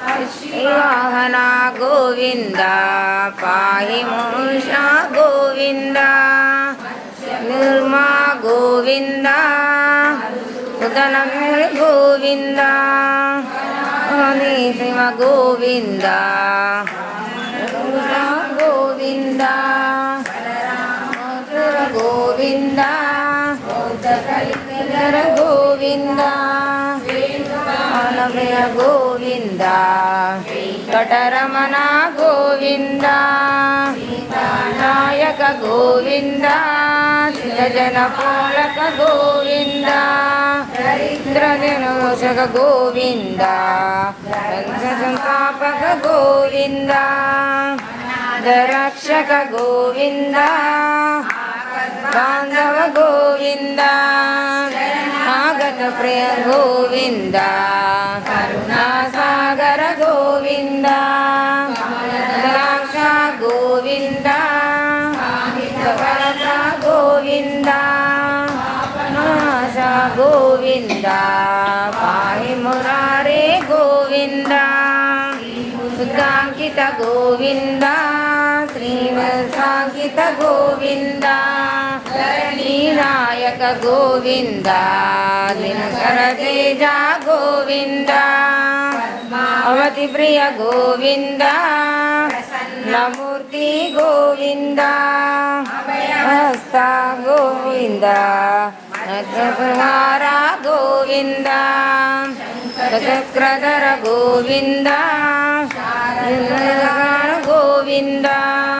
वाहन गोविंद पाहि मूषा गोविंद निर्मा गोविंद उदनम गोविंद शिव गोविंद गोविंद गोविंद गोविंद अनभय गोविंद कटरमण गोविंद नायक गोविंद सिद्धजन पालक गोविंद इंद्रजनोषक गोविंद संस्थापक गोविंद रक्षक गोविंद बांधव गोविंद आगत प्रिय गोविंद करुणा सागर गोविंद द्राक्षा गोविंद गोविंद नाशा गोविंद पाहि मुरारे गोविंद सुधांकित गोविंद श्रीवत्सांकित गोविंद नायक गोविंद दिनकर तेजा गोविंद अवति प्रिय गोविंद नमूर्ति गोविंद हस्ता गोविंद नटकुमारा गोविंद चक्रधर गोविंद गोविंद